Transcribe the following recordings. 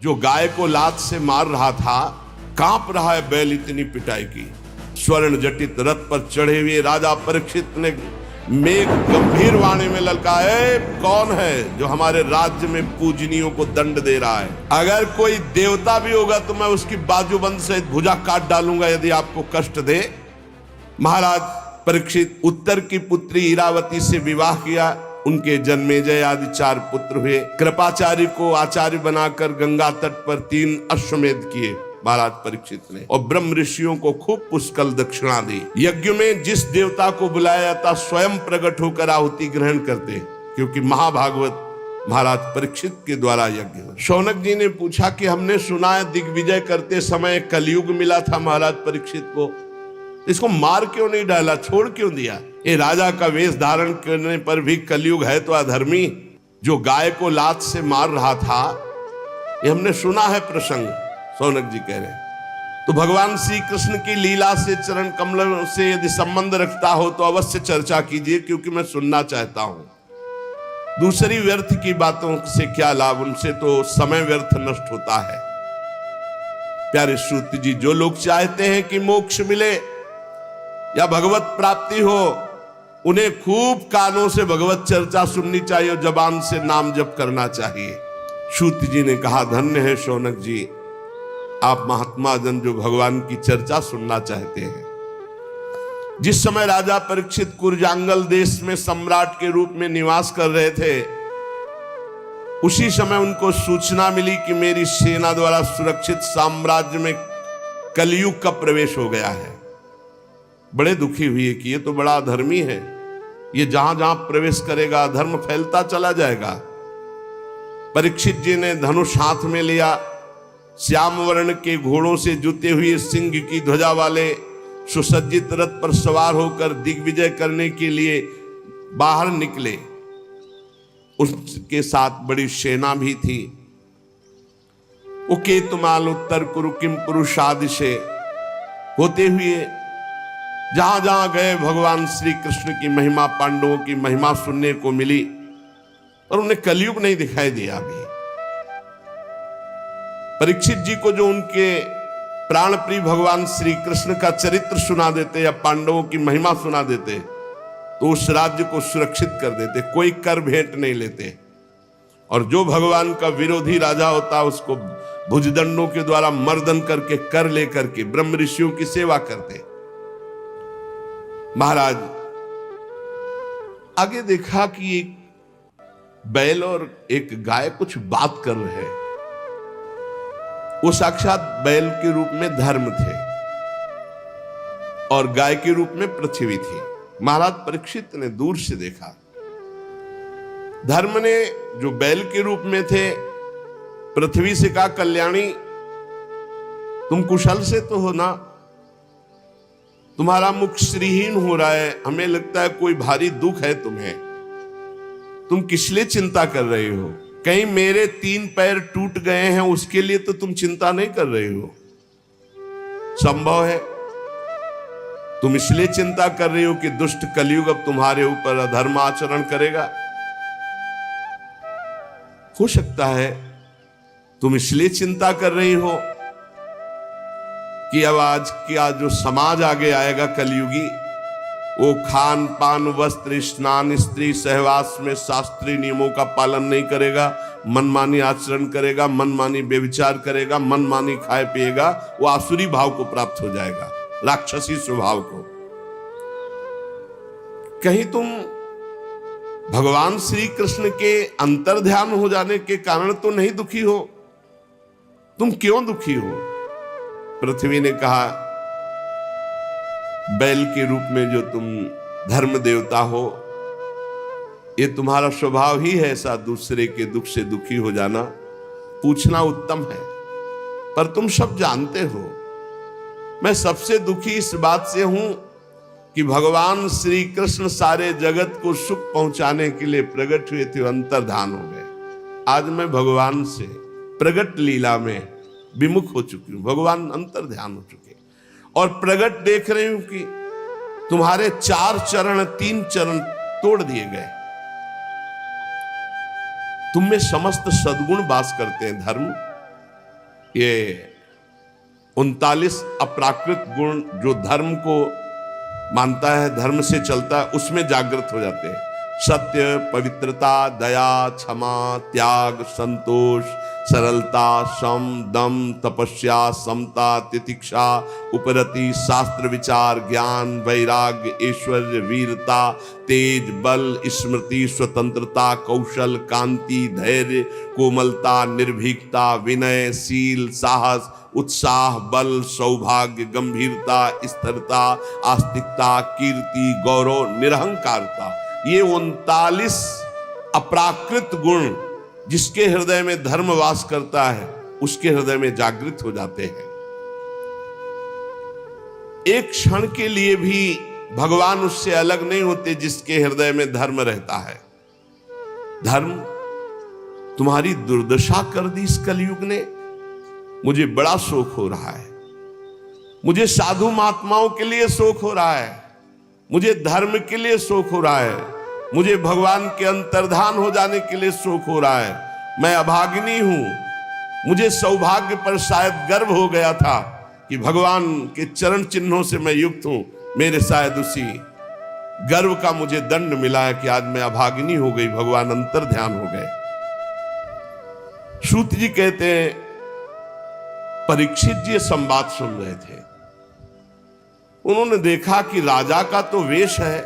जो गाय को लात से मार रहा था, कांप रहा है बैल इतनी पिटाई की। स्वर्ण जटित रथ पर चढ़े हुए राजा परीक्षित ने मेघ गंभीर वाणी में ललकाए, कौन है जो हमारे राज्य में पूजनियों को दंड दे रहा है? अगर कोई देवता भी होगा तो मैं उसकी बाजूबंद से भुजा काट डालूंगा यदि आपको कष्ट दे। महाराज परीक्षित उत्तर की पुत्री इरावती से विवाह किया। उनके जन्मेजय आदि 4 पुत्र हुए। कृपाचार्य को आचार्य बनाकर गंगा तट पर 3 अश्वमेध किए महाराज परीक्षित ने, और ब्रह्म ऋषियों को खूब पुष्कल दक्षिणा दी। यज्ञ में जिस देवता को बुलाया जाता स्वयं प्रकट होकर आहुति ग्रहण करते, क्योंकि महाभागवत महाराज परीक्षित के द्वारा यज्ञ हुआ। शौनक जी ने पूछा कि हमने सुना है दिग्विजय करते समय कलयुग मिला था महाराज परीक्षित को, इसको मार क्यों नहीं डाला, छोड़ क्यों दिया? ये राजा का वेश धारण करने पर भी कलयुग है तो अधर्मी। जो गाय को लात से मार रहा था, ये हमने सुना है प्रसंग। शौनक जी कह रहे हैं तो भगवान श्री कृष्ण की लीला से, चरण कमलों से यदि संबंध रखता हो तो अवश्य चर्चा कीजिए, क्योंकि मैं सुनना चाहता हूं। दूसरी व्यर्थ की बातों से क्या लाभ, उनसे तो समय व्यर्थ नष्ट होता है। प्यारे श्रुति जी, जो लोग चाहते हैं कि मोक्ष मिले या भगवत प्राप्ति हो, उन्हें खूब कानों से भगवत चर्चा सुननी चाहिए और जबान से नाम जप करना चाहिए। श्रुति जी ने कहा, धन्य है शौनक जी, आप महात्मा जन जो भगवान की चर्चा सुनना चाहते हैं। जिस समय राजा परीक्षित कुरजांगल देश में सम्राट के रूप में निवास कर रहे थे, उसी समय उनको सूचना मिली कि मेरी सेना द्वारा सुरक्षित साम्राज्य में कलयुग का प्रवेश हो गया है। बड़े दुखी हुए कि ये तो बड़ा अधर्मी है, ये जहां जहां प्रवेश करेगा धर्म फैलता चला जाएगा। परीक्षित जी ने धनुष हाथ में लिया, श्याम वर्ण के घोड़ों से जुते हुए सिंह की ध्वजा वाले सुसज्जित रथ पर सवार होकर दिग्विजय करने के लिए बाहर निकले। उसके साथ बड़ी सेना भी थी। उकेतुमाल उत्तर कुरु किम पुरुषादि से होते हुए जहां जहां गए भगवान श्री कृष्ण की महिमा, पांडवों की महिमा सुनने को मिली, और उन्हें कलयुग नहीं दिखाई दिया। अभी परीक्षित जी को जो उनके प्राण प्रिय भगवान श्री कृष्ण का चरित्र सुना देते या पांडवों की महिमा सुना देते तो उस राज्य को सुरक्षित कर देते, कोई कर भेंट नहीं लेते। और जो भगवान का विरोधी राजा होता उसको भुजदंडों के द्वारा मर्दन करके कर लेकर के ब्रह्म ऋषियों की सेवा करते। महाराज आगे देखा कि एक बैल और एक गाय कुछ बात कर रहे हैं। वो साक्षात बैल के रूप में धर्म थे और गाय के रूप में पृथ्वी थी। महाराज परीक्षित ने दूर से देखा, धर्म ने जो बैल के रूप में थे पृथ्वी से कहा, कल्याणी तुम कुशल से तो हो ना, तुम्हारा मुख श्रीहीन हो रहा है, हमें लगता है कोई भारी दुख है तुम्हें, तुम किस लिए चिंता कर रहे हो? कहीं मेरे 3 पैर टूट गए हैं उसके लिए तो तुम चिंता नहीं कर रहे हो? संभव है तुम इसलिए चिंता कर रही हो कि दुष्ट कलयुग अब तुम्हारे ऊपर अधर्म आचरण करेगा। हो सकता है तुम इसलिए चिंता कर रही हो कि अब आज क्या जो समाज आगे आएगा कलयुगी, वो खान पान वस्त्र स्नान स्त्री सहवास में शास्त्रीय नियमों का पालन नहीं करेगा, मनमानी आचरण करेगा, मनमानी व्यभिचार करेगा, मनमानी खाए पिएगा, वो आसुरी भाव को प्राप्त हो जाएगा, राक्षसी स्वभाव को। कहीं तुम भगवान श्री कृष्ण के अंतर्ध्यान हो जाने के कारण तो नहीं दुखी हो? तुम क्यों दुखी हो? पृथ्वी ने कहा, बैल के रूप में जो तुम धर्म देवता हो, ये तुम्हारा स्वभाव ही है ऐसा, दूसरे के दुख से दुखी हो जाना। पूछना उत्तम है, पर तुम सब जानते हो मैं सबसे दुखी इस बात से हूं कि भगवान श्री कृष्ण सारे जगत को सुख पहुंचाने के लिए प्रकट हुए थे, अंतर्धान हो गए। आज मैं भगवान से प्रकट लीला में विमुख हो चुकी हूं, भगवान अंतर्ध्यान हो चुके और प्रकट देख रही हूं कि तुम्हारे 4 चरण 3 चरण तोड़ दिए गए। तुम में समस्त सद्गुण वास करते हैं, धर्म ये 39 अप्राकृत गुण जो धर्म को मानता है, धर्म से चलता है, उसमें जागृत हो जाते हैं। सत्य, पवित्रता, दया, क्षमा, त्याग, संतोष, सरलता, सम, दम, तपस्या, समता, तितिक्षा, उपरति, शास्त्र विचार, ज्ञान, वैराग्य, ऐश्वर्य, वीरता, तेज, बल, स्मृति, स्वतंत्रता, कौशल, कांति, धैर्य, कोमलता, निर्भीकता, विनय, शील, साहस, उत्साह, बल, सौभाग्य, गंभीरता, स्थिरता, आस्तिकता, कीर्ति, गौरव, निरहंकारता, ये 39 अप्राकृत गुण जिसके हृदय में धर्म वास करता है, उसके हृदय में जागृत हो जाते हैं। एक क्षण के लिए भी भगवान उससे अलग नहीं होते जिसके हृदय में धर्म रहता है। धर्म तुम्हारी दुर्दशा कर दी इस कलयुग ने। मुझे बड़ा शोक हो रहा है, मुझे साधु महात्माओं के लिए शोक हो रहा है, मुझे धर्म के लिए शोक हो रहा है, मुझे भगवान के अंतर्धान हो जाने के लिए शोक हो रहा है। मैं अभागिनी हूं। मुझे सौभाग्य पर शायद गर्व हो गया था कि भगवान के चरण चिन्हों से मैं युक्त हूं। मेरे शायद उसी गर्व का मुझे दंड मिला है कि आज मैं अभागिनी हो गई, भगवान अंतर्ध्यान हो गए। सूत जी कहते हैं, परीक्षित जी संवाद सुन रहे थे। उन्होंने देखा कि राजा का तो वेश है,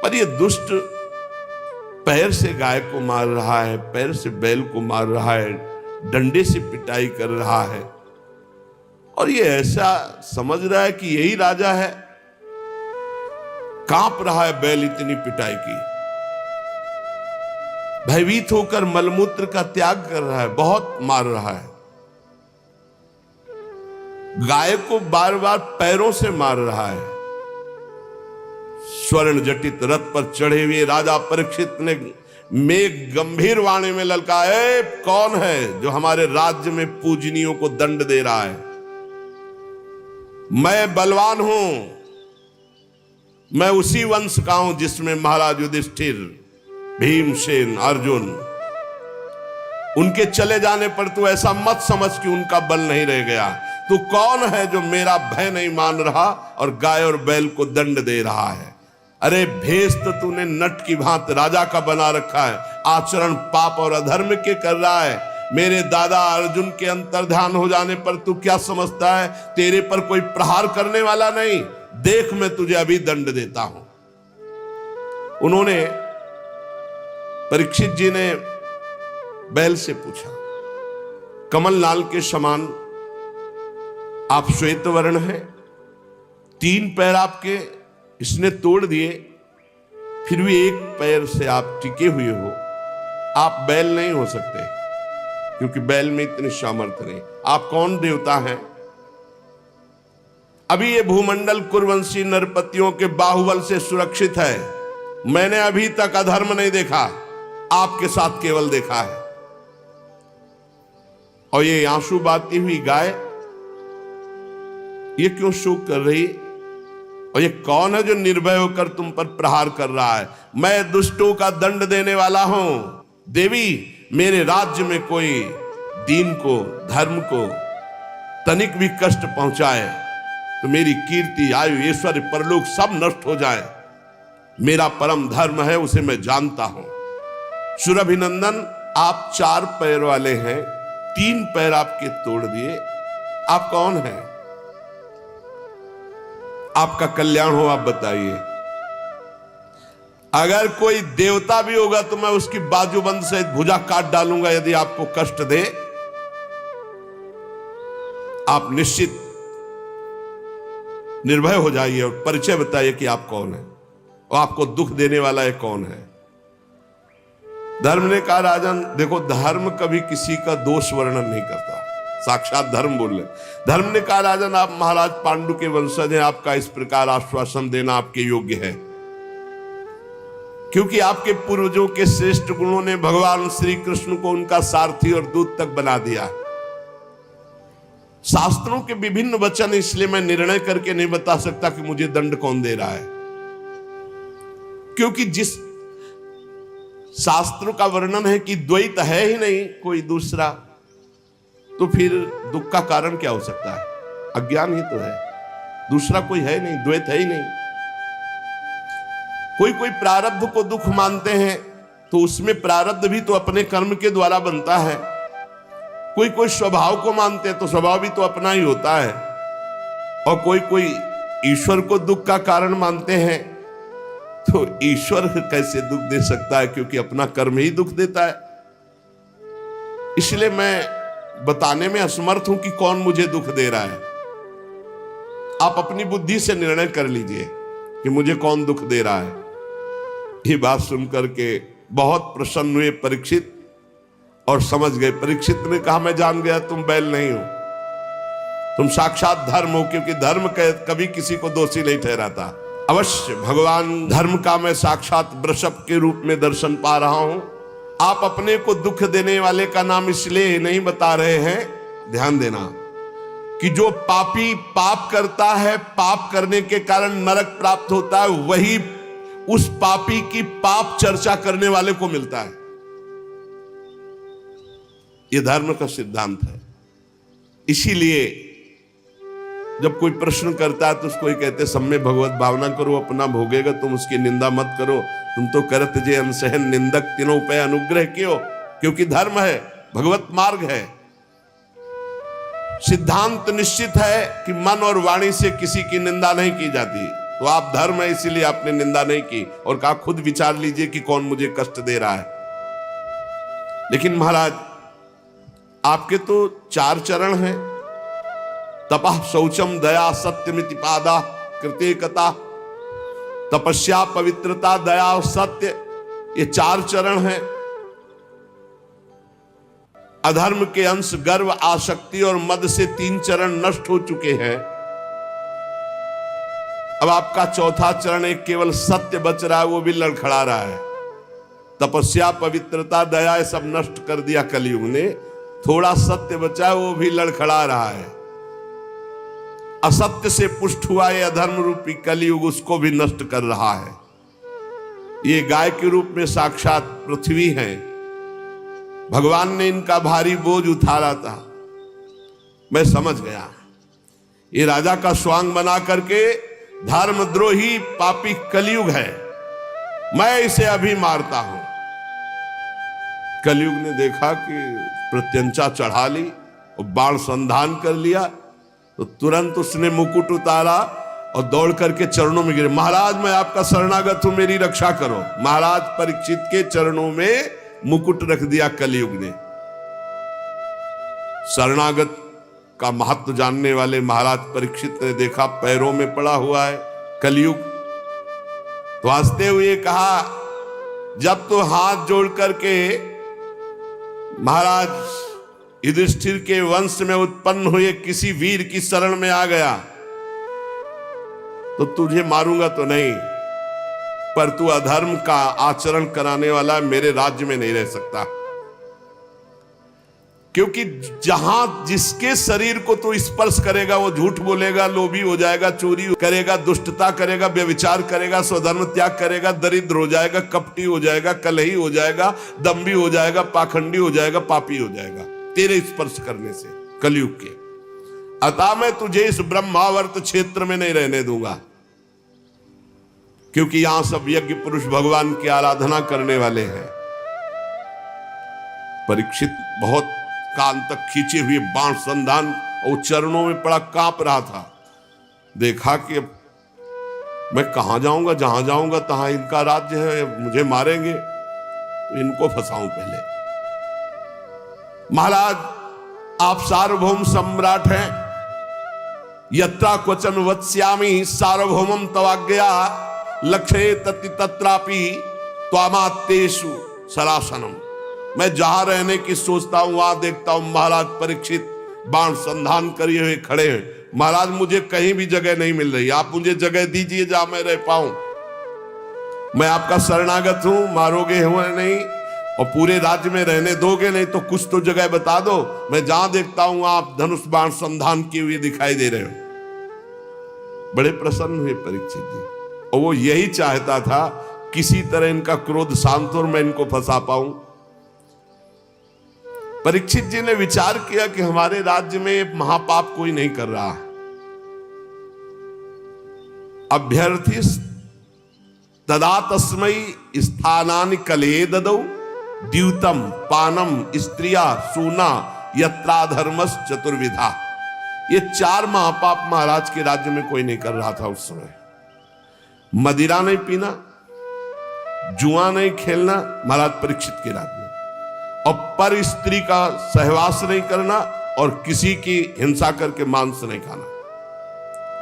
पर ये दुष्ट पैर से गाय को मार रहा है, पैर से बैल को मार रहा है, डंडे से पिटाई कर रहा है, और ये ऐसा समझ रहा है कि यही राजा है। कांप रहा है बैल इतनी पिटाई की, भयभीत होकर मलमूत्र का त्याग कर रहा है, बहुत मार रहा है। गाय को बार बार पैरों से मार रहा है। स्वर्ण जटित रथ पर चढ़े हुए राजा परीक्षित ने मेघ गंभीर वाणी में ललकाया, कौन है जो हमारे राज्य में पूजनियों को दंड दे रहा है? मैं बलवान हूं, मैं उसी वंश का हूं जिसमें महाराज युधिष्ठिर, भीमसेन, अर्जुन। उनके चले जाने पर तू ऐसा मत समझ कि उनका बल नहीं रह गया। तू कौन है जो मेरा भय नहीं मान रहा और गाय और बैल को दंड दे रहा है? अरे भेष तो तूने नट की भांति राजा का बना रखा है, आचरण पाप और अधर्म के कर रहा है। मेरे दादा अर्जुन के अंतर्ध्यान हो जाने पर तू क्या समझता है तेरे पर कोई प्रहार करने वाला नहीं? देख मैं तुझे अभी दंड देता हूं। उन्होंने, परीक्षित जी ने बैल से पूछा, कमल लाल के समान आप श्वेत वर्ण हैं, 3 पैर आपके इसने तोड़ दिए, फिर भी एक पैर से आप टिके हुए हो। आप बैल नहीं हो सकते, क्योंकि बैल में इतनी सामर्थ्य नहीं। आप कौन देवता हैं? अभी ये भूमंडल कुरवंशी नरपतियों के बाहुबल से सुरक्षित है। मैंने अभी तक अधर्म नहीं देखा, आपके साथ केवल देखा है। और ये आंसू बहाती हुई गाय, ये क्यों शोक कर रही? और ये कौन है जो निर्भय होकर तुम पर प्रहार कर रहा है? मैं दुष्टों का दंड देने वाला हूं। देवी, मेरे राज्य में कोई दीन को, धर्म को तनिक भी कष्ट पहुंचाए तो मेरी कीर्ति, आयु, ऐश्वर्य, परलोक सब नष्ट हो जाए। मेरा परम धर्म है, उसे मैं जानता हूं। सुरभिनंदन, आप 4 पैर वाले हैं, 3 पैर आपके तोड़ दिए। आप कौन हैं? आपका कल्याण हो, आप बताइए। अगर कोई देवता भी होगा तो मैं उसकी बाजूबंद से भुजा काट डालूंगा यदि आपको कष्ट दे। आप निश्चित निर्भय हो जाइए और परिचय बताइए कि आप कौन हैं और आपको दुख देने वाला है कौन है। धर्म ने कहा, राजन देखो, धर्म कभी किसी का दोष वर्णन नहीं करता, साक्षात धर्म बोल रहे। धर्म ने कहा, राजन आप महाराज पांडु के वंशज हैं, आपका इस प्रकार आश्वासन देना आपके योग्य है, क्योंकि आपके पूर्वजों के श्रेष्ठ गुणों ने भगवान श्री कृष्ण को उनका सारथी और दूत तक बना दिया। शास्त्रों के विभिन्न वचन, इसलिए मैं निर्णय करके नहीं बता सकता कि मुझे दंड कौन दे रहा है, क्योंकि जिस शास्त्रों का वर्णन है कि द्वैत है ही नहीं कोई दूसरा, तो फिर दुख का कारण क्या हो सकता है? अज्ञान ही तो है, दूसरा कोई है नहीं, द्वैत है ही नहीं। कोई कोई प्रारब्ध को दुख मानते हैं तो उसमें प्रारब्ध भी तो अपने कर्म के द्वारा बनता है। कोई कोई स्वभाव को मानते हैं तो स्वभाव भी तो अपना ही होता है। और कोई कोई ईश्वर को दुख का कारण मानते हैं तो ईश्वर कैसे दुख दे सकता है, क्योंकि अपना कर्म ही दुख देता है। इसलिए मैं बताने में असमर्थ हूं कि कौन मुझे दुख दे रहा है। आप अपनी बुद्धि से निर्णय कर लीजिए कि मुझे कौन दुख दे रहा है। ये बात सुनकर के बहुत प्रसन्न हुए परीक्षित और समझ गए। परीक्षित ने कहा, मैं जान गया तुम बैल नहीं हो, तुम साक्षात धर्म हो, क्योंकि धर्म कभी किसी को दोषी नहीं ठहराता। अवश्य भगवान धर्म का मैं साक्षात वृषभ के रूप में दर्शन पा रहा हूं। आप अपने को दुख देने वाले का नाम इसलिए नहीं बता रहे हैं, ध्यान देना, कि जो पापी पाप करता है, पाप करने के कारण नरक प्राप्त होता है, वही उस पापी की पाप चर्चा करने वाले को मिलता है। यह धर्म का सिद्धांत है। इसीलिए जब कोई प्रश्न करता है तो उसको ही कहते, सब में भगवत भावना करो, अपना भोगेगा, तुम उसकी निंदा मत करो। तुम तो करत जे अनसहन निंदक तीनों पे अनुग्रह क्यों, क्योंकि धर्म है, भगवत मार्ग है। सिद्धांत निश्चित है कि मन और वाणी से किसी की निंदा नहीं की जाती। तो आप धर्म है इसीलिए आपने निंदा नहीं की और कहा खुद विचार लीजिए कि कौन मुझे कष्ट दे रहा है। लेकिन महाराज आपके तो 4 चरण हैं, तपः शौचम दया सत्यमिति पादा कृत्यकता, तपस्या पवित्रता दया और सत्य, ये 4 चरण हैं। अधर्म के अंश गर्व आसक्ति और मद से 3 चरण नष्ट हो चुके हैं। अब आपका 4था चरण एक केवल सत्य बच रहा है, वो भी लड़खड़ा रहा है। तपस्या पवित्रता दया ये सब नष्ट कर दिया कलयुग ने, थोड़ा सत्य बचा है, वो भी लड़खड़ा रहा है। असत्य से पुष्ट हुआ ये अधर्म रूपी कलयुग उसको भी नष्ट कर रहा है। ये गाय के रूप में साक्षात पृथ्वी है। भगवान ने इनका भारी बोझ उठाया था। मैं समझ गया, ये राजा का स्वांग बना करके धर्मद्रोही पापी कलयुग है, मैं इसे अभी मारता हूं। कलयुग ने देखा कि प्रत्यंचा चढ़ा ली और बाण संधान कर लिया, तो तुरंत उसने मुकुट उतारा और दौड़ करके चरणों में गिरे। महाराज मैं आपका शरणागत हूं, मेरी रक्षा करो। महाराज परीक्षित के चरणों में मुकुट रख दिया कलयुग ने। शरणागत का महत्व जानने वाले महाराज परीक्षित ने देखा पैरों में पड़ा हुआ है कलयुग, तो हंसते हुए कहा, जब तो हाथ जोड़ करके महाराज युधिष्ठिर के वंश में उत्पन्न हुए किसी वीर की शरण में आ गया तो तुझे मारूंगा तो नहीं, पर तू अधर्म का आचरण कराने वाला मेरे राज्य में नहीं रह सकता। क्योंकि जहां जिसके शरीर को तू स्पर्श करेगा वो झूठ बोलेगा, लोभी हो जाएगा, चोरी करेगा, दुष्टता करेगा, व्यभिचार करेगा, स्वधर्म त्याग करेगा, दरिद्र हो जाएगा, कपटी हो जाएगा, कलही हो जाएगा, दम्भी हो जाएगा, पाखंडी हो जाएगा, पापी हो जाएगा तेरे स्पर्श करने से कलयुग के। अतः मैं तुझे इस ब्रह्मावर्त क्षेत्र में नहीं रहने दूंगा, क्योंकि यहां सब यज्ञ पुरुष भगवान की आराधना करने वाले हैं। परीक्षित बहुत कान तक खींचे हुए बाण संधान और चरणों में पड़ा कांप रहा था। देखा कि मैं कहां जाऊंगा, जहां जाऊंगा तहां इनका राज्य है, मुझे मारेंगे, तो इनको फंसाऊं पहले। महाराज आप सार्वभौम सम्राट हैं, यत्रा क्वचन वत्स्यामि सार्वभौमम तवाज्ञया लक्ष्ये तति तत्रापि त्वामात्तेषु सरासनम। मैं जहां रहने की सोचता हूं वहां देखता हूं महाराज परीक्षित बाण संधान करिए हुए खड़े हैं। महाराज मुझे कहीं भी जगह नहीं मिल रही, आप मुझे जगह दीजिए जहां मैं रह पाऊं। मैं आपका शरणागत हूं, मारोगे हुए नहीं और पूरे राज्य में रहने दोगे नहीं तो कुछ तो जगह बता दो। मैं जहां देखता हूं आप धनुष बाण संधान किए हुए दिखाई दे रहे हो। बड़े प्रसन्न हुए परीक्षित जी, और वो यही चाहता था किसी तरह इनका क्रोध शांत हो और मैं इनको फंसा पाऊं। परीक्षित जी ने विचार किया कि हमारे राज्य में महापाप कोई नहीं कर रहा। अभ्यर्थी तदा तस्मै स्थानानि कलये ददौ द्यूतम पानम स्त्रिया सूना यत्राधर्मस चतुर्विधा। ये 4 महापाप महाराज के राज्य में कोई नहीं कर रहा था उस समय। मदिरा नहीं पीना, जुआ नहीं खेलना महाराज परीक्षित के राज्य में, और पर स्त्री का सहवास नहीं करना, और किसी की हिंसा करके मांस नहीं खाना।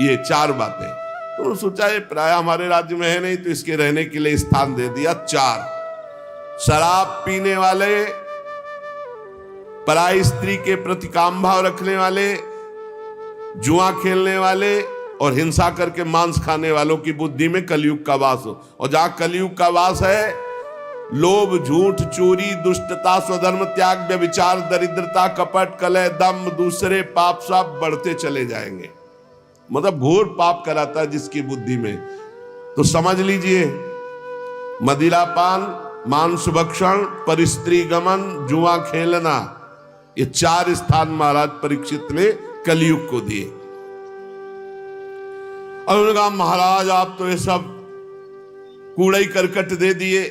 ये 4 बातें। तो सोचा ये प्राय हमारे राज्य में है नहीं, तो इसके रहने के लिए स्थान दे दिया 4। शराब पीने वाले, पराई स्त्री के प्रति काम भाव रखने वाले, जुआ खेलने वाले और हिंसा करके मांस खाने वालों की बुद्धि में कलयुग का वास हो। और जहां कलयुग का वास है, लोभ, झूठ, चोरी, दुष्टता, स्वधर्म त्याग, व्यभिचार, दरिद्रता, कपट, कलह, दम्भ, दूसरे पाप सब बढ़ते चले जाएंगे। मतलब घोर पाप कराता है जिसकी बुद्धि में। तो समझ लीजिए, मदिरापान, मांस भक्षण, परिस्त्री गमन, जुआ खेलना, ये 4 स्थान महाराज परीक्षित ने कलयुग को दिए। और उन्होंने कहा महाराज आप तो ये सब कूड़ा करकट दे दिए,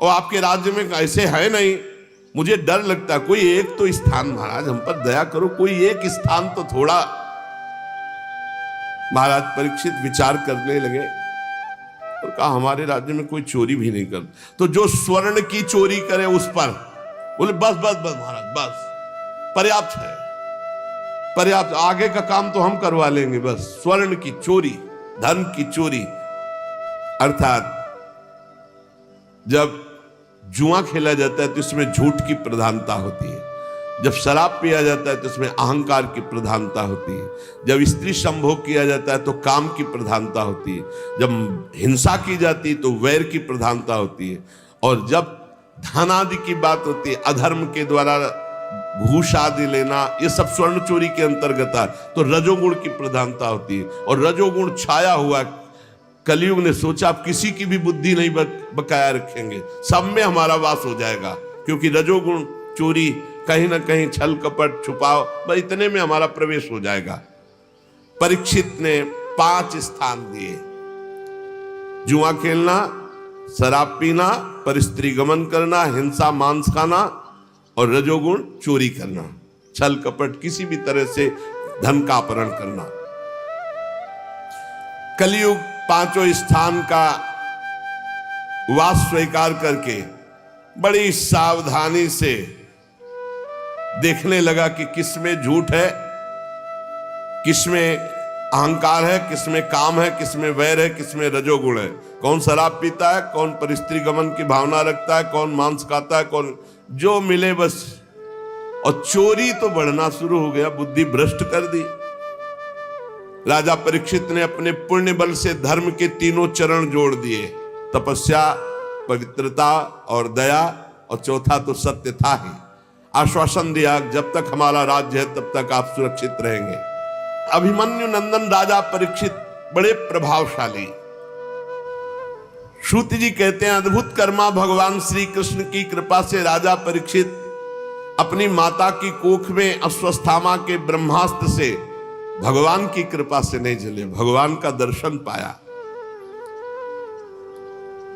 और आपके राज्य में ऐसे है नहीं, मुझे डर लगता है। कोई एक तो स्थान महाराज हम पर दया करो, कोई एक स्थान तो थोड़ा। महाराज परीक्षित विचार करने लगे और कहा हमारे राज्य में कोई चोरी भी नहीं कर, तो जो स्वर्ण की चोरी करे उस पर। बोले बस बस बस महाराज, बस पर्याप्त है, पर्याप्त, आगे का काम तो हम करवा लेंगे। बस स्वर्ण की चोरी, धन की चोरी, अर्थात जब जुआ खेला जाता है तो इसमें झूठ की प्रधानता होती है, जब शराब पिया जाता है तो इसमें अहंकार की प्रधानता होती है, जब स्त्री संभोग किया जाता है तो काम की प्रधानता होती है, जब हिंसा की जाती है तो वैर की प्रधानता होती है, और जब धन आदि की बात होती है, अधर्म के द्वारा घूस आदि लेना, ये सब स्वर्ण चोरी के अंतर्गत है। तो रजोगुण की प्रधानता होती है, और रजोगुण छाया हुआ। कलयुग ने सोचा आप किसी की भी बुद्धि नहीं बकाया रखेंगे, सब में हमारा वास हो जाएगा, क्योंकि रजोगुण चोरी, कहीं ना कहीं छल कपट छुपाओ, बस इतने में हमारा प्रवेश हो जाएगा। परीक्षित ने 5 स्थान दिए, जुआ खेलना, शराब पीना, परस्त्री गमन करना, हिंसा मांस खाना, और रजोगुण चोरी करना, छल कपट किसी भी तरह से धन का अपहरण करना। कलयुग 5 स्थान का वास स्वीकार करके बड़ी सावधानी से देखने लगा कि किसमें झूठ है, किसमें अहंकार है, किसमें काम है, किसमें वैर है, किसमें रजोगुण है। कौन शराब पीता है, कौन परिस्त्री गमन की भावना रखता है, कौन मांस खाता है, कौन जो मिले बस। और चोरी तो बढ़ना शुरू हो गया, बुद्धि भ्रष्ट कर दी। राजा परीक्षित ने अपने पुण्य बल से धर्म के 3 चरण जोड़ दिए, तपस्या, पवित्रता और दया, और चौथा तो सत्य था ही। आश्वासन दिया जब तक हमारा राज्य है तब तक आप सुरक्षित रहेंगे। अभिमन्यु नंदन राजा परीक्षित बड़े प्रभावशाली। श्रुति जी कहते हैं अद्भुत कर्मा भगवान श्री कृष्ण की कृपा से राजा परीक्षित अपनी माता की कोख में अश्वस्थामा के ब्रह्मास्त्र से भगवान की कृपा से नहीं जले, भगवान का दर्शन पाया।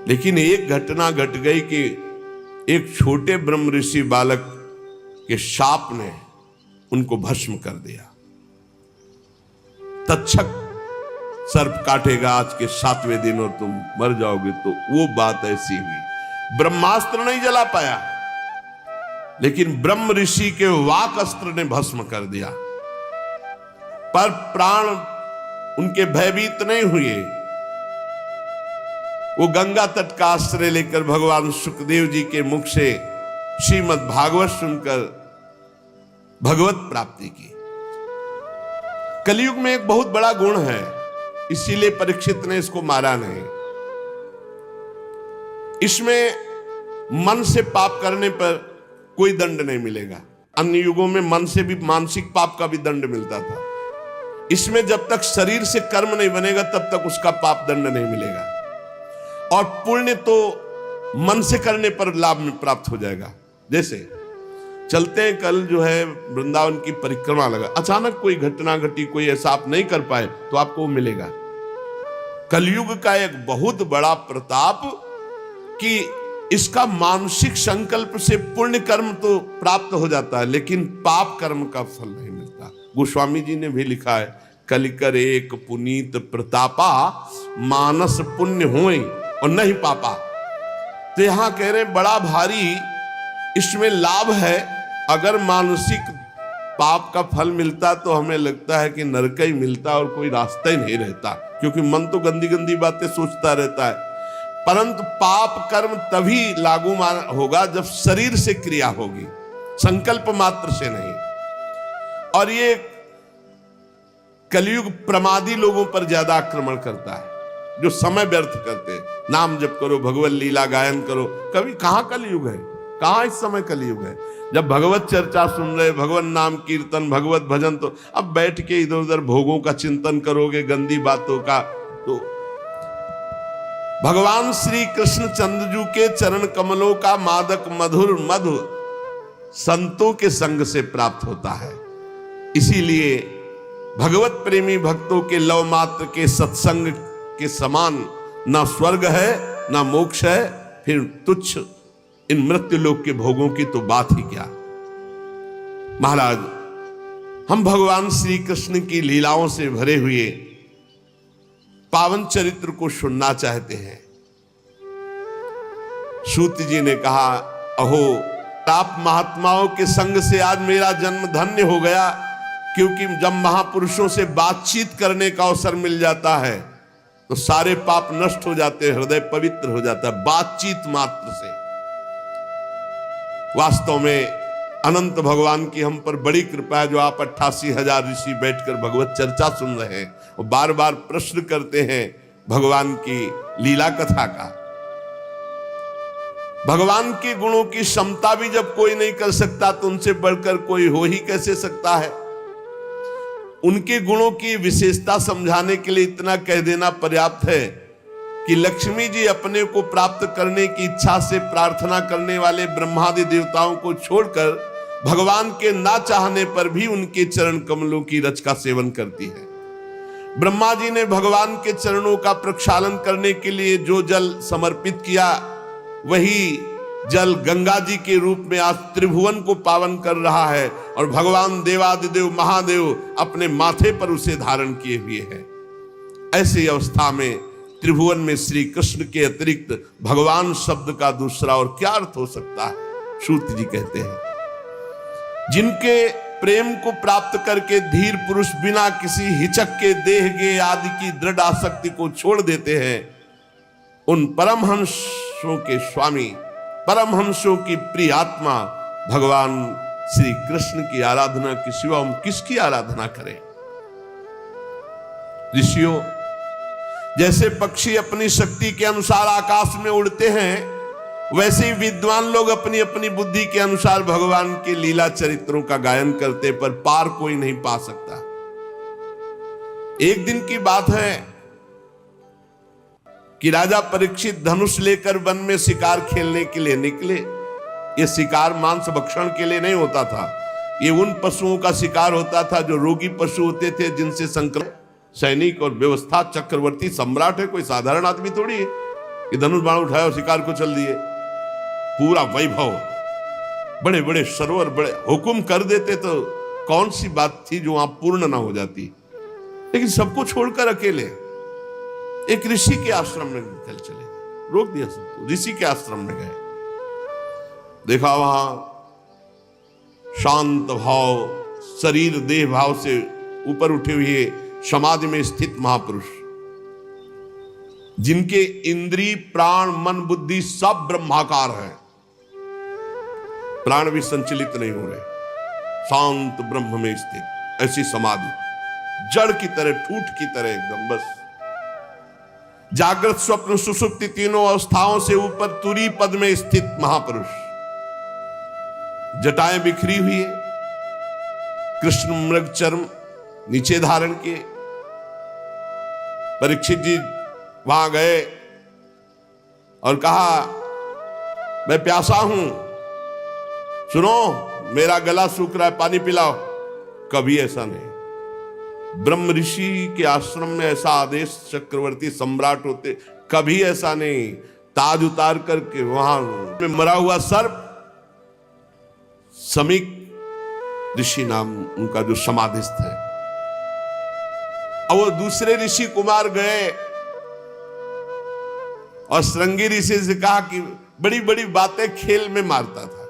लेकिन एक घटना घट गई कि एक छोटे ब्रह्म ऋषि बालक के शाप ने उनको भस्म कर दिया। तक्षक सर्प काटेगा आज के 7वें दिन और तुम मर जाओगे, तो वो बात ऐसी हुई। ब्रह्मास्त्र नहीं जला पाया, लेकिन ब्रह्म ऋषि के वाक अस्त्र ने भस्म कर दिया। पर प्राण उनके भयभीत नहीं हुए। वो गंगा तट का आश्रय लेकर भगवान सुखदेव जी के मुख से श्रीमद् भागवत सुनकर भगवत प्राप्ति की। कलयुग में एक बहुत बड़ा गुण है, इसीलिए परीक्षित ने इसको मारा नहीं। इसमें मन से पाप करने पर कोई दंड नहीं मिलेगा। अन्य युगों में मन से भी मानसिक पाप का भी दंड मिलता था। इसमें जब तक शरीर से कर्म नहीं बनेगा तब तक उसका पाप दंड नहीं मिलेगा, और पुण्य तो मन से करने पर लाभ में प्राप्त हो जाएगा। जैसे चलते हैं, कल जो है वृंदावन की परिक्रमा लगा, अचानक कोई घटना घटी, कोई ऐसा आप नहीं कर पाए तो आपको वो मिलेगा। कलयुग का एक बहुत बड़ा प्रताप कि इसका मानसिक संकल्प से पुण्य कर्म तो प्राप्त हो जाता है, लेकिन पाप कर्म का फल नहीं मिलता। गोस्वामी जी ने भी लिखा है, कलिकर एक पुनीत प्रतापा, मानस पुण्य होए और नहीं पापा। तो यहां कह रहे बड़ा भारी इसमें लाभ है। अगर मानसिक पाप का फल मिलता तो हमें लगता है कि नरक ही मिलता और कोई रास्ता ही नहीं रहता, क्योंकि मन तो गंदी गंदी बातें सोचता रहता है। परंतु पाप कर्म तभी लागू होगा जब शरीर से क्रिया होगी, संकल्प मात्र से नहीं। और ये कलयुग प्रमादी लोगों पर ज्यादा आक्रमण करता है, जो समय व्यर्थ करते हैं। नाम जप करो, भगवत लीला गायन करो। कभी कहां कलयुग है, कहां इस समय कलयुग है? जब भगवत चर्चा सुन रहे, भगवत नाम कीर्तन, भगवत भजन, तो अब बैठ के इधर उधर भोगों का चिंतन करोगे, गंदी बातों का। तो भगवान श्री कृष्ण चंद्रजू के चरण कमलों का मादक मधुर मधु संतों के संग से प्राप्त होता है। इसीलिए भगवत प्रेमी भक्तों के लव मात्र के सत्संग के समान ना स्वर्ग है ना मोक्ष है, फिर तुच्छ इन मृत्यु लोक के भोगों की तो बात ही क्या। महाराज, हम भगवान श्री कृष्ण की लीलाओं से भरे हुए पावन चरित्र को सुनना चाहते हैं। सूत जी ने कहा, अहो आप महात्माओं के संग से आज मेरा जन्म धन्य हो गया, क्योंकि जब महापुरुषों से बातचीत करने का अवसर मिल जाता है तो सारे पाप नष्ट हो जाते हैं, हृदय पवित्र हो जाता है बातचीत मात्र से। वास्तव में अनंत भगवान की हम पर बड़ी कृपा है, जो आप 88,000 ऋषि बैठकर भगवत चर्चा सुन रहे हैं और बार बार प्रश्न करते हैं भगवान की लीला कथा का। भगवान के गुणों की क्षमता भी जब कोई नहीं कर सकता तो उनसे बढ़कर कोई हो ही कैसे सकता है। उनके गुणों की विशेषता समझाने के लिए इतना कह देना पर्याप्त है कि लक्ष्मी जी अपने को प्राप्त करने की इच्छा से प्रार्थना करने वाले ब्रह्मादि देवताओं को छोड़कर भगवान के ना चाहने पर भी उनके चरण कमलों की रच का सेवन करती है। ब्रह्मा जी ने भगवान के चरणों का प्रक्षालन करने के लिए जो जल समर्पित किया, वही जल गंगा जी के रूप में आज त्रिभुवन को पावन कर रहा है, और भगवान देवादिदेव महादेव अपने माथे पर उसे धारण किए हुए हैं। ऐसी अवस्था में त्रिभुवन में श्री कृष्ण के अतिरिक्त भगवान शब्द का दूसरा और क्या अर्थ हो सकता है? सूत जी कहते हैं, जिनके प्रेम को प्राप्त करके धीर पुरुष बिना किसी हिचक के देह गे आदि की दृढ़ आसक्ति को छोड़ देते हैं, उन परमहंसों के स्वामी, परमहंसों की प्रिय आत्मा भगवान श्री कृष्ण की आराधना के सिवा हम किसकी आराधना करें? ऋषियों, जैसे पक्षी अपनी शक्ति के अनुसार आकाश में उड़ते हैं, वैसे ही विद्वान लोग अपनी अपनी बुद्धि के अनुसार भगवान के लीला चरित्रों का गायन करते, पर पार कोई नहीं पा सकता। एक दिन की बात है कि राजा परीक्षित धनुष लेकर वन में शिकार खेलने के लिए निकले। यह शिकार मांस भक्षण के लिए नहीं होता था, ये उन पशुओं का शिकार होता था जो रोगी पशु होते थे, जिनसे संक्रमण। सैनिक और व्यवस्था चक्रवर्ती सम्राट है, कोई साधारण आदमी थोड़ी है कि धनुष बाण उठाया और शिकार को चल दिए। पूरा वैभव, बड़े बड़े सरोवर, बड़े हुक्म कर देते तो कौन सी बात थी जो वहां पूर्ण ना हो जाती। लेकिन सबको छोड़कर अकेले एक ऋषि के आश्रम में निकल चले, रोक दिया सबको, ऋषि के आश्रम में गए। देखा वहां शांत भाव, शरीर देह भाव से ऊपर उठे हुए समाधि में स्थित महापुरुष, जिनके इंद्रिय प्राण मन बुद्धि सब ब्रह्माकार है, प्राण भी संचलित नहीं हो रहे, शांत ब्रह्म में स्थित ऐसी समाधि, जड़ की तरह, ठूठ की तरह एकदम। बस जागृत स्वप्न सुषुप्ति तीनों अवस्थाओं से ऊपर तुरी पद में स्थित महापुरुष, जटाएं बिखरी हुई है, कृष्ण मृग चर्म नीचे धारण किए। परीक्षित जी वहां गए और कहा, मैं प्यासा हूं, सुनो, मेरा गला सूख रहा है, पानी पिलाओ। कभी ऐसा नहीं। ब्रह्म ऋषि के आश्रम में ऐसा आदेश चक्रवर्ती सम्राट होते, कभी ऐसा नहीं। ताज उतार करके वहां में मरा हुआ सर्प, समीक ऋषि नाम उनका जो समाधिस्थ है, और वो दूसरे ऋषि कुमार गए और श्रृंगी ऋषि से कहा कि बड़ी बड़ी बातें खेल में मारता था,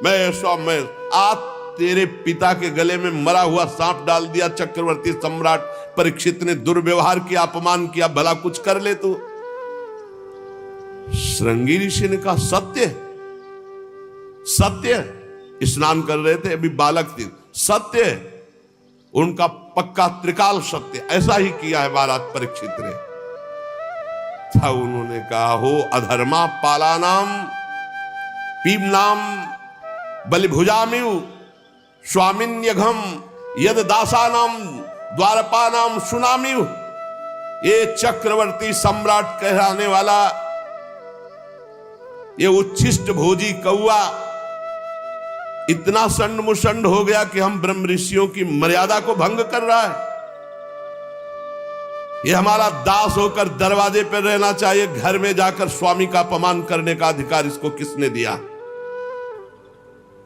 मैं आज तेरे पिता के गले में मरा हुआ सांप डाल दिया। चक्रवर्ती सम्राट परीक्षित ने दुर्व्यवहार किया, अपमान किया, भला कुछ कर ले तू। श्रृंगी ऋषि ने कहा सत्य सत्य। स्नान कर रहे थे, अभी बालक थे, सत्य। उनका पक्का त्रिकाल सत्य, ऐसा ही किया है महाराज परीक्षित ने। था उन्होंने कहा, हो अधर्मा पालानाम पीमनाम बलिभुजामिव स्वामिन्यघम यद दासानाम द्वारपानाम सुनामिव। ये चक्रवर्ती सम्राट कहलाने वाला ये उच्छिष्ट भोजी कौआ इतना संड मुसंड हो गया कि हम ब्रह्म ऋषियों की मर्यादा को भंग कर रहा है। ये हमारा दास होकर दरवाजे पर रहना चाहिए, घर में जाकर स्वामी का अपमान करने का अधिकार इसको किसने दिया?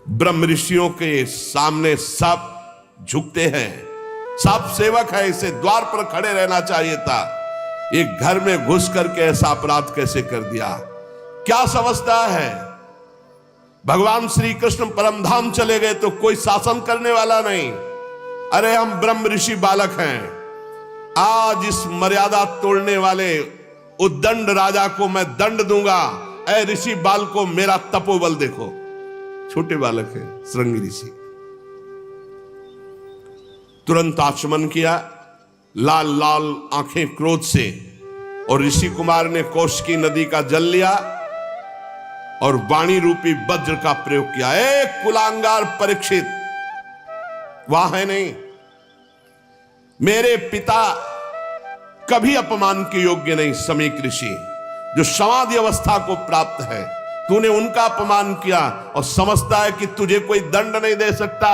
ब्रह्म ऋषियों के सामने सब झुकते हैं, सब सेवक है, इसे द्वार पर खड़े रहना चाहिए था। ये घर में घुस करके ऐसा अपराध कैसे कर दिया? क्या समझता है? भगवान श्री कृष्ण परमधाम चले गए तो कोई शासन करने वाला नहीं। अरे हम ब्रह्म ऋषि बालक हैं। आज इस मर्यादा तोड़ने वाले उद्दंड राजा को मैं दंड दूंगा। ऐ ऋषि बाल को मेरा तपोबल देखो। छोटे बालक है श्रृंगी ऋषि। तुरंत आचमन किया, लाल लाल आंखें क्रोध से, और ऋषि कुमार ने कौशिकी नदी का जल लिया और वाणी रूपी वज्र का प्रयोग किया। एक कुलांगार परीक्षित वहां है नहीं। मेरे पिता कभी अपमान के योग्य नहीं। समीक ऋषि जो समाधि अवस्था को प्राप्त है, तूने उनका अपमान किया और समझता है कि तुझे कोई दंड नहीं दे सकता।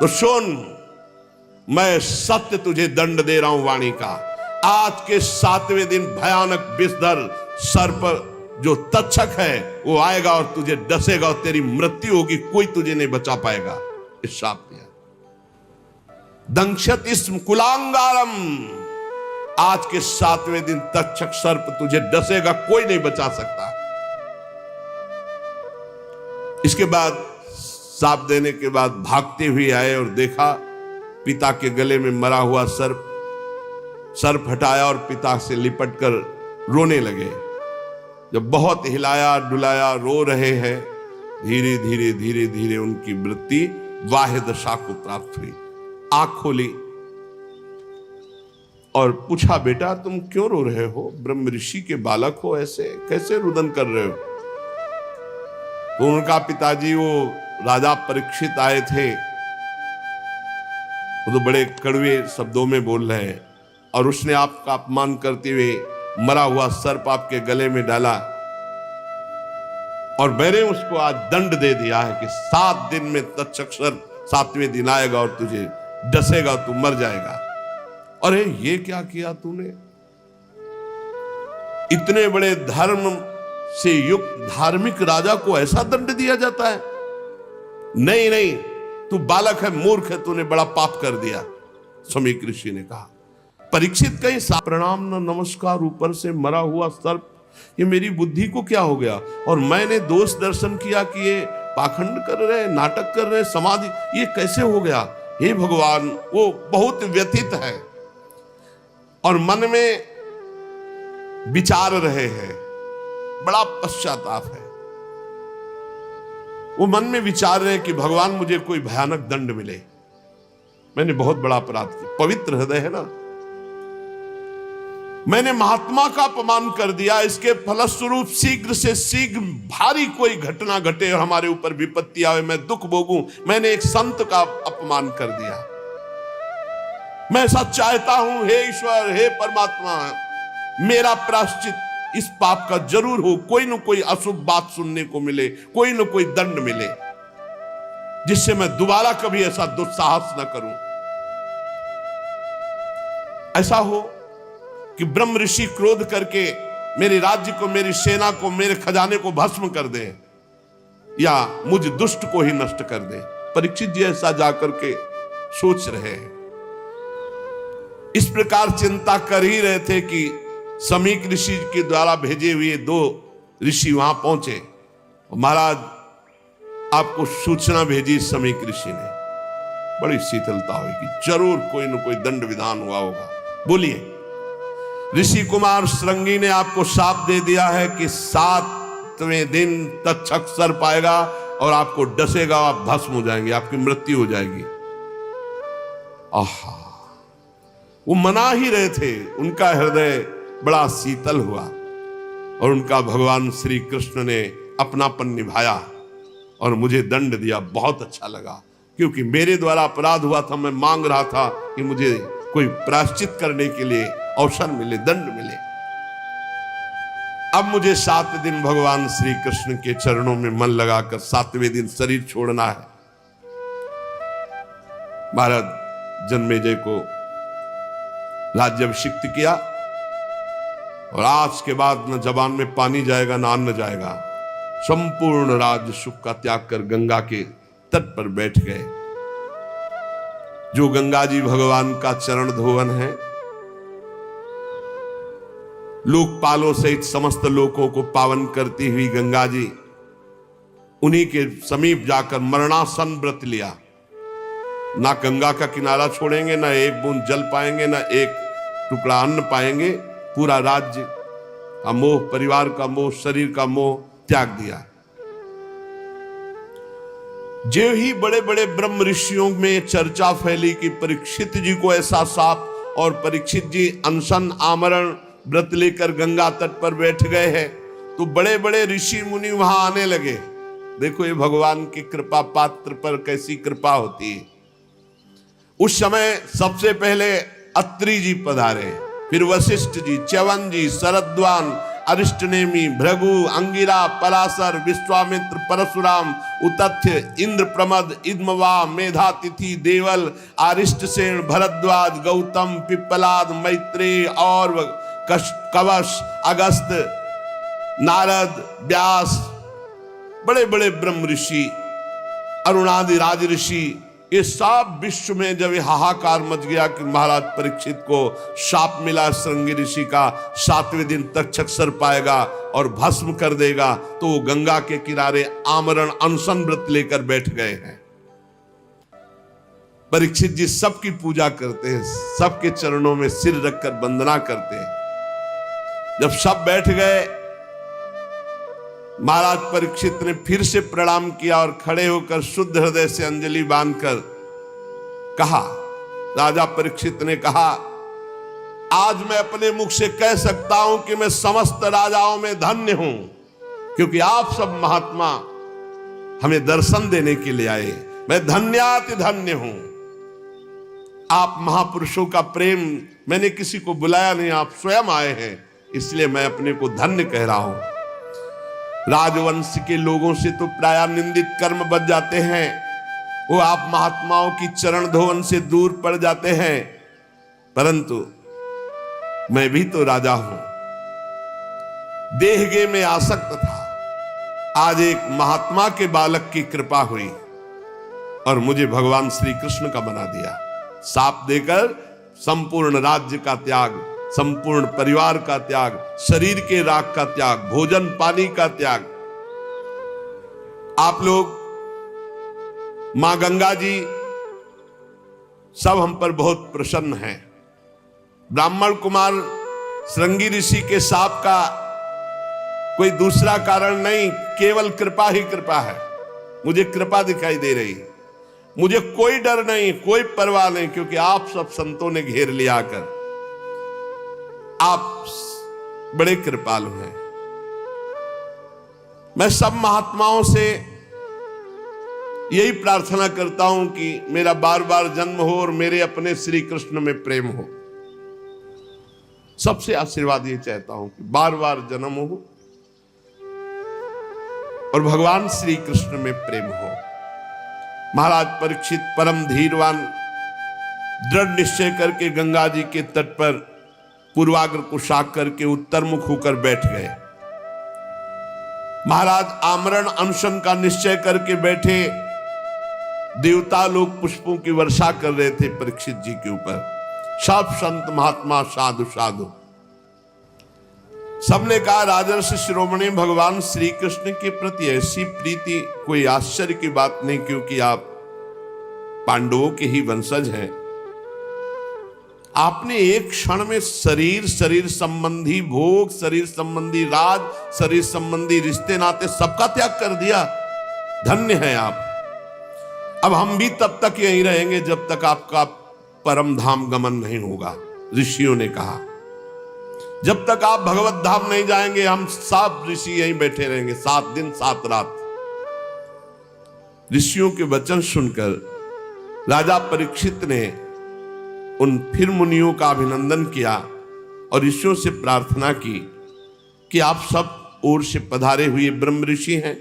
तो सुन, मैं सत्य तुझे दंड दे रहा हूं वाणी का। आज के 7वें दिन भयानक विषधर सर्प जो तक्षक है वो आएगा और तुझे डसेगा और तेरी मृत्यु होगी, कोई तुझे नहीं बचा पाएगा। इस शाप दिया दंक्षत इस्म कुलांगारम। आज के 7वें दिन तक्षक सर्प तुझे डसेगा, कोई नहीं बचा सकता। इसके बाद शाप देने के बाद भागते हुए आए और देखा पिता के गले में मरा हुआ सर्प हटाया और पिता से लिपट कर रोने लगे। जब बहुत हिलाया डुलाया, रो रहे हैं, धीरे धीरे धीरे धीरे उनकी वृत्ति वाह्य दशा को प्राप्त हुई। आंख खोली और पूछा, बेटा तुम क्यों रो रहे हो? ब्रह्म ऋषि के बालक हो, ऐसे कैसे रुदन कर रहे हो? तो उनका पिताजी वो राजा परीक्षित आए थे, वो तो बड़े कड़वे शब्दों में बोल रहे हैं, और उसने आपका अपमान करते हुए मरा हुआ सर्प आपके गले में डाला, और मैंने उसको आज दंड दे दिया है कि 7 दिन में तक्षक सर्प 7वें दिन आएगा और तुझे डसेगा, तू मर जाएगा। अरे ये क्या किया तूने? इतने बड़े धर्म से युक्त धार्मिक राजा को ऐसा दंड दिया जाता है? नहीं नहीं, तू बालक है, मूर्ख है, तूने बड़ा पाप कर दिया। समीक ऋषि ने कहा। परीक्षित कहीं प्रणाम न नमस्कार, ऊपर से मरा हुआ सर्प, ये मेरी बुद्धि को क्या हो गया? और मैंने दोष दर्शन किया कि ये पाखंड कर रहे, नाटक कर रहे, समाधि, ये कैसे हो गया? हे भगवान, वो बहुत व्यथित है और मन में विचार रहे हैं, बड़ा पश्चाताप है। वो मन में विचार रहे कि भगवान मुझे कोई भयानक दंड मिले, मैंने बहुत बड़ा अपराध किया। पवित्र हृदय है ना, मैंने महात्मा का अपमान कर दिया, इसके फलस्वरूप शीघ्र से शीघ्र भारी कोई घटना घटे और हमारे ऊपर विपत्ति आवे, मैं दुख भोगूं। मैंने एक संत का अपमान कर दिया। मैं ऐसा चाहता हूं, हे ईश्वर, हे परमात्मा, मेरा प्रायश्चित इस पाप का जरूर हो, कोई न कोई अशुभ बात सुनने को मिले, कोई न कोई दंड मिले। जिससे मैं दोबारा कभी ऐसा दुस्साहस न करूं। ऐसा हो कि ब्रह्म ऋषि क्रोध करके मेरे राज्य को, मेरी सेना को, मेरे खजाने को भस्म कर दे या मुझ दुष्ट को ही नष्ट कर दे। परीक्षित जी ऐसा जाकर के सोच रहे हैं। इस प्रकार चिंता कर ही रहे थे कि समीक ऋषि के द्वारा भेजे हुए 2 ऋषि वहां पहुंचे। महाराज आपको सूचना भेजी समीक ऋषि ने। बड़ी शीतलता हुई कि जरूर कोई न कोई दंड विधान हुआ होगा। बोलिए। ऋषि कुमार श्रृंगी ने आपको शाप दे दिया है कि 7वें दिन तक्षक सर पाएगा और आपको डसेगा, आप भस्म हो जाएंगे, आपकी मृत्यु हो जाएगी। आहा, वो मना ही रहे थे, उनका हृदय बड़ा शीतल हुआ और उनका भगवान श्री कृष्ण ने अपनापन निभाया और मुझे दंड दिया। बहुत अच्छा लगा, क्योंकि मेरे द्वारा अपराध हुआ था। मैं मांग रहा था कि मुझे कोई प्रायश्चित करने के लिए अवसर मिले, दंड मिले। अब मुझे 7 दिन भगवान श्री कृष्ण के चरणों में मन लगाकर 7वें दिन शरीर छोड़ना है। महाराज जन्मेजय को राज्याभिषिक्त किया और आज के बाद न जबान में पानी जाएगा, न अन्न जाएगा। संपूर्ण राज्य सुख का त्याग कर गंगा के तट पर बैठ गए। जो गंगा जी भगवान का चरण धोवन है, लोकपालों सहित समस्त लोकों को पावन करती हुई गंगा जी, उन्हीं के समीप जाकर मरणासन व्रत लिया। ना गंगा का किनारा छोड़ेंगे, ना एक बूंद जल पाएंगे, ना एक टुकड़ा अन्न पाएंगे। पूरा राज्य का मोह, परिवार का मोह, शरीर का मोह त्याग दिया। जो ही बड़े बड़े ब्रह्म ऋषियों में चर्चा फैली कि परीक्षित जी को ऐसा शाप, और परीक्षित जी अनशन आमरण व्रत लेकर गंगा तट पर बैठ गए हैं, तो बड़े बड़े ऋषि मुनि वहां आने लगे। देखो ये भगवान की कृपा पात्र पर कैसी कृपा होती है। उस समय सबसे पहले अत्रि जी पधारे, फिर वशिष्ठ जी, च्यवन जी, शरद्वान, अरिष्टनेमी, भृगु, अंगिरा, पराशर, विश्वामित्र, परशुराम, उतथ्य, इंद्र प्रमद, इद्मवा, मेधातिथि, देवल, आरिष्टसेन, भरद्वाज, गौतम, पिप्पलाद, मैत्रेय और कवश, अगस्त, नारद, व्यास, बड़े बड़े ब्रह्म ऋषि, अरुणादि राज ऋषि, ये सब विश्व में जब हाहाकार मच गया कि महाराज परीक्षित को शाप मिला श्रृंगी ऋषि का, 7वें दिन तक्षक सर पाएगा और भस्म कर देगा, तो वो गंगा के किनारे आमरण अनशन व्रत लेकर बैठ गए हैं। परीक्षित जी सबकी पूजा करते हैं, सबके चरणों में सिर रखकर वंदना करते हैं। जब सब बैठ गए, महाराज परीक्षित ने फिर से प्रणाम किया और खड़े होकर शुद्ध हृदय से अंजलि बांधकर कहा, राजा परीक्षित ने कहा, आज मैं अपने मुख से कह सकता हूं कि मैं समस्त राजाओं में धन्य हूं, क्योंकि आप सब महात्मा हमें दर्शन देने के लिए आए। मैं धन्याति धन्य हूं। आप महापुरुषों का प्रेम मैंने किसी को बुलाया नहीं, आप स्वयं आए हैं, इसलिए मैं अपने को धन्य कह रहा हूं। राजवंश के लोगों से तो प्राय निंदित कर्म बच जाते हैं, वो आप महात्माओं की चरण धोवन से दूर पड़ जाते हैं, परंतु मैं भी तो राजा हूं। देहगे में आसक्त था, आज एक महात्मा के बालक की कृपा हुई और मुझे भगवान श्री कृष्ण का बना दिया। शाप देकर संपूर्ण राज्य का त्याग, संपूर्ण परिवार का त्याग, शरीर के राग का त्याग, भोजन पानी का त्याग। आप लोग, मां गंगा जी सब हम पर बहुत प्रसन्न हैं। ब्राह्मण कुमार श्रृंगी ऋषि के शाप का कोई दूसरा कारण नहीं, केवल कृपा ही कृपा है। मुझे कृपा दिखाई दे रही, मुझे कोई डर नहीं, कोई परवाह नहीं, क्योंकि आप सब संतों ने घेर लिया आकर। आप बड़े कृपालु हैं। मैं सब महात्माओं से यही प्रार्थना करता हूं कि मेरा बार बार जन्म हो और मेरे अपने श्री कृष्ण में प्रेम हो। सबसे आशीर्वाद ये चाहता हूं कि बार बार जन्म हो और भगवान श्री कृष्ण में प्रेम हो। महाराज परीक्षित परम धीरवान दृढ़ निश्चय करके गंगा जी के तट पर पूर्वाग्र को शाक करके उत्तरमुख होकर बैठ गए। महाराज आमरण अनशन का निश्चय करके बैठे। देवता लोग पुष्पों की वर्षा कर रहे थे परीक्षित जी के ऊपर। सब संत महात्मा साधु साधु सबने कहा राजर्षि शिरोमणि भगवान श्री कृष्ण के प्रति ऐसी प्रीति कोई आश्चर्य की बात नहीं, क्योंकि आप पांडवों के ही वंशज हैं। आपने एक क्षण में शरीर संबंधी भोग, शरीर संबंधी राज, शरीर संबंधी रिश्ते नाते सबका त्याग कर दिया। धन्य हैं आप। अब हम भी तब तक यहीं रहेंगे जब तक आपका परम धाम गमन नहीं होगा। ऋषियों ने कहा जब तक आप भगवत धाम नहीं जाएंगे हम सब ऋषि यहीं बैठे रहेंगे 7 दिन 7 रात। ऋषियों के वचन सुनकर राजा परीक्षित ने उन फिर मुनियों का अभिनंदन किया और ऋषियों से प्रार्थना की कि आप सब ओर से पधारे हुए ब्रह्म ऋषि हैं,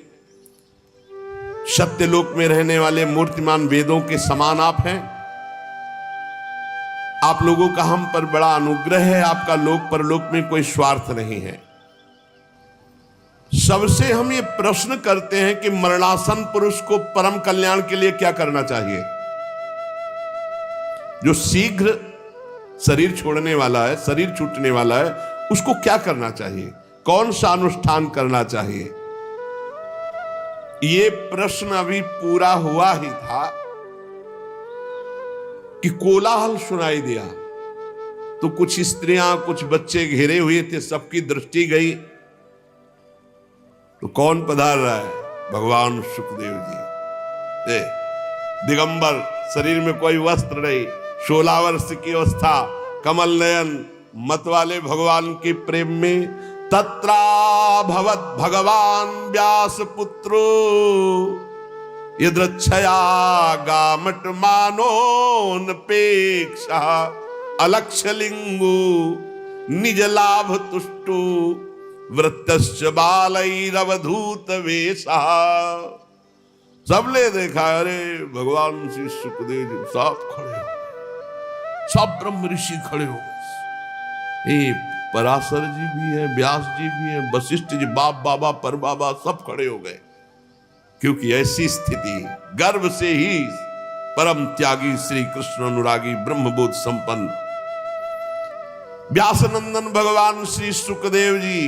सत्यलोक में रहने वाले मूर्तिमान वेदों के समान आप हैं। आप लोगों का हम पर बड़ा अनुग्रह है। आपका लोक परलोक में कोई स्वार्थ नहीं है। सबसे हम ये प्रश्न करते हैं कि मरणासन पुरुष को परम कल्याण के लिए क्या करना चाहिए? जो शीघ्र शरीर छोड़ने वाला है, शरीर छूटने वाला है, उसको क्या करना चाहिए? कौन सा अनुष्ठान करना चाहिए? ये प्रश्न अभी पूरा हुआ ही था कि कोलाहल सुनाई दिया। तो कुछ स्त्रियां, कुछ बच्चे घेरे हुए थे, सबकी दृष्टि गई। तो कौन पधार रहा है? भगवान सुखदेव जी। दिगंबर, शरीर में कोई वस्त्र नहीं, 16 वर्ष की अवस्था, कमल नयन, मत वाले भगवान के प्रेम में तत्रा भवत भगवान व्यास पुत्रो यद्रच्छया गामट मानोनपेक्षा अलक्षलिंगु निज लाभ तुष्टु वृत्तश्च बालैरवधूत वेशा। सबने देखा, अरे भगवान श्री सुखदेव जी सब खड़े हो, सब ब्रह्म ऋषि खड़े हो गए। पराशर जी भी है, व्यास जी भी है, वशिष्ठ जी, बाप बाबा पर बाबा सब खड़े हो गए। क्योंकि ऐसी स्थिति गर्भ से ही परम त्यागी श्री कृष्ण अनुरागी ब्रह्मबोध संपन्न व्यासनंदन भगवान श्री सुखदेव जी,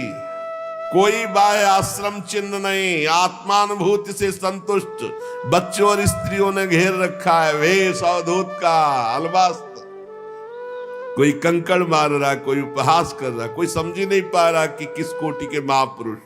कोई बाह्य आश्रम चिन्ह नहीं, आत्मानुभूति से संतुष्ट बच्चों और स्त्रियों ने घेर रखा है। वेश अवधूत का अलवास्त, कोई कंकड़ मार रहा, कोई उपहास कर रहा, कोई समझ ही नहीं पा रहा कि किस कोटि के महापुरुष।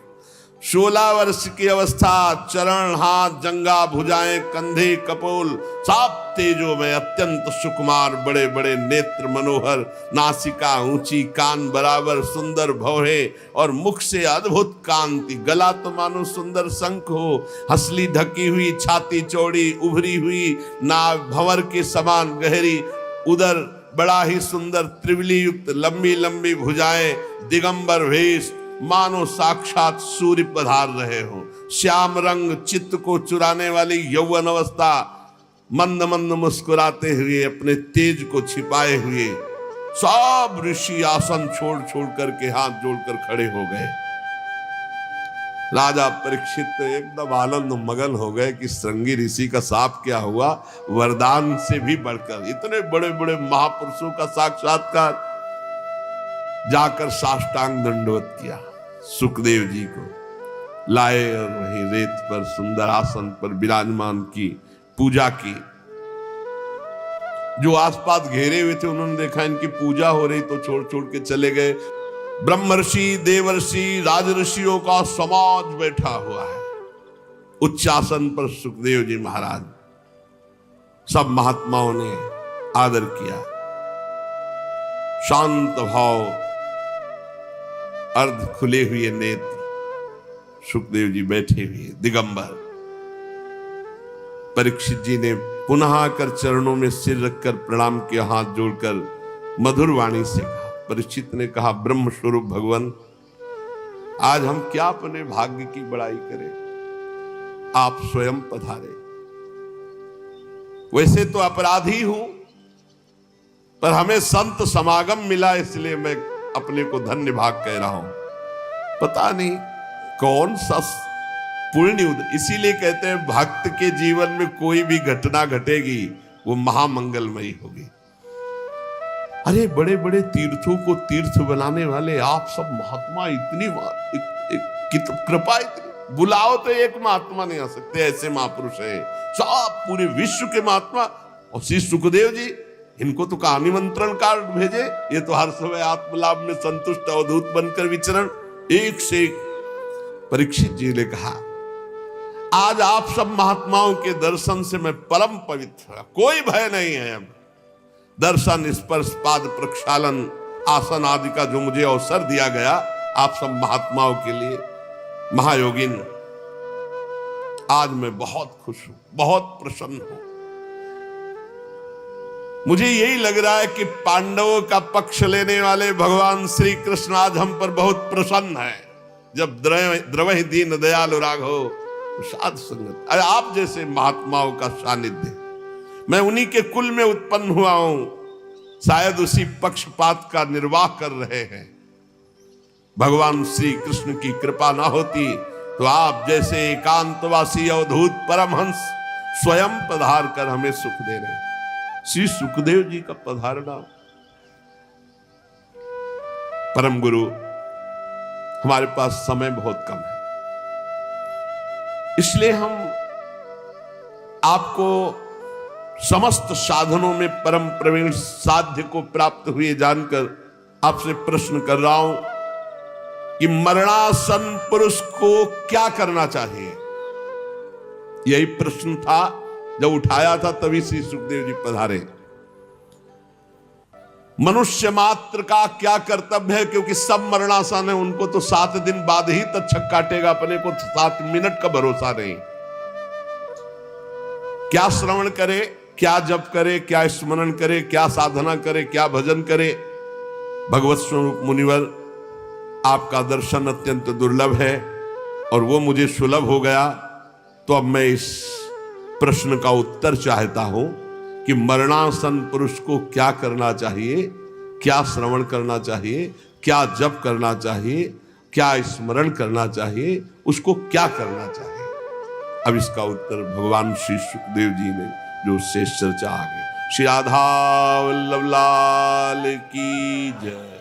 16 वर्ष की अवस्था, चरण, हाथ, जंगा, भुजाएं, कंधे, कपोल सब तेजो में, अत्यंत सुकुमार, बड़े बड़े नेत्र मनोहर, नासिका ऊंची, कान बराबर, सुंदर भौहे और मुख से अद्भुत कांति। गला तो मानो सुंदर शंख हो, हंसली ढकी हुई, छाती चौड़ी उभरी हुई, नाभ भंवर के समान गहरी, उदर बड़ा ही सुंदर त्रिवली युक्त, लंबी लंबी भुजाएं, दिगंबर वेश, मानो साक्षात सूर्य पधार रहे हो। श्याम रंग, चित्त को चुराने वाली यौवन अवस्था, मंद मंद मुस्कुराते हुए, अपने तेज को छिपाए हुए सब ऋषि आसन छोड़ छोड़ करके हाथ जोड़कर खड़े हो गए। राजा परीक्षित एकदम आनंद मगन हो गए कि श्रृंगी ऋषि का साप क्या हुआ। वरदान से भी बढ़कर इतने बड़े बड़े महापुरुषों का साक्षात्कार। जाकर साष्टांग दंडवत किया, सुखदेव जी को लाए और वहीं रेत पर सुंदर आसन पर विराजमान की, पूजा की। जो आसपास घेरे हुए थे उन्होंने देखा इनकी पूजा हो रही तो छोड़ छोड़ के चले गए। ब्रह्मर्षि, देवर्षि, राजऋषियों का समाज बैठा हुआ है उच्च आसन पर। सुखदेव जी महाराज, सब महात्माओं ने आदर किया। शांत भाव, अर्ध खुले हुए नेत्र, सुखदेव जी बैठे हुए दिगंबर। परीक्षित जी ने पुनः आकर चरणों में सिर रखकर प्रणाम किया, हाथ जोड़कर मधुर वाणी से कहा। परीक्षित ने कहा, ब्रह्म स्वरूप भगवान, आज हम क्या अपने भाग्य की बड़ाई करें, आप स्वयं पधारे। वैसे तो अपराधी हूं, पर हमें संत समागम मिला इसलिए मैं अपने को धन्य भाग कह रहा हूं। पता नहीं कौन सा पुण्य, इसीलिए कहते हैं भक्त के जीवन में कोई भी घटना घटेगी वो महामंगलमयी होगी। अरे बड़े बड़े तीर्थों को तीर्थ बनाने वाले आप सब महात्मा, इतनी कृपा, इतनी बुलाओ तो एक महात्मा नहीं आ सकते, ऐसे महापुरुष है सब पूरे विश्व के महात्मा। और श्री सुखदेव जी, इनको तो कहा निमंत्रण कार्ड भेजे, ये तो हर समय आत्मलाभ में संतुष्ट अवधूत बनकर विचरण। एक से एक परीक्षित जी ने कहा, आज आप सब महात्माओं के दर्शन से मैं परम पवित्र, कोई भय नहीं है। अब दर्शन, स्पर्श, पाद प्रक्षालन, आसन आदि का जो मुझे अवसर दिया गया आप सब महात्माओं के लिए, महायोगिन, आज मैं बहुत खुश हूं, बहुत प्रसन्न हूं। मुझे यही लग रहा है कि पांडवों का पक्ष लेने वाले भगवान श्री कृष्ण आज हम पर बहुत प्रसन्न है। जब द्रवहि दीन दयालु राघव साध संगत, अरे आप जैसे महात्माओं का सानिध्य, मैं उन्हीं के कुल में उत्पन्न हुआ हूं, शायद उसी पक्षपात का निर्वाह कर रहे हैं। भगवान श्री कृष्ण की कृपा ना होती तो आप जैसे एकांतवासी अवधूत परमहंस स्वयं पधार कर हमें सुख दे रहे हैं। श्री सुखदेव जी का पधारना, परम गुरु, हमारे पास समय बहुत कम है, इसलिए हम आपको समस्त साधनों में परम प्रवीण साध्य को प्राप्त हुए जानकर आपसे प्रश्न कर रहा हूं कि मरणासन पुरुष को क्या करना चाहिए। यही प्रश्न था जब उठाया था, तभी श्री सुखदेव जी पधारे। मनुष्य मात्र का क्या कर्तव्य है, क्योंकि सब मरणासन है, उनको तो 7 दिन बाद ही तक्षक काटेगा, अपने को 7 मिनट का भरोसा नहीं। क्या श्रवण करे, क्या जप करे, क्या स्मरण करे, क्या साधना करे, क्या भजन करे। भगवत स्वरूप मुनिवर, आपका दर्शन अत्यंत दुर्लभ है और वो मुझे सुलभ हो गया, तो अब मैं इस प्रश्न का उत्तर चाहता हूं कि मरणासन पुरुष को क्या करना चाहिए, क्या श्रवण करना चाहिए, क्या जप करना चाहिए, क्या स्मरण करना चाहिए, उसको क्या करना चाहिए। अब इसका उत्तर भगवान श्री सुखदेव जी ने जो शेष चर्चा आगे। श्री राधा वल्लभ लाल की जय।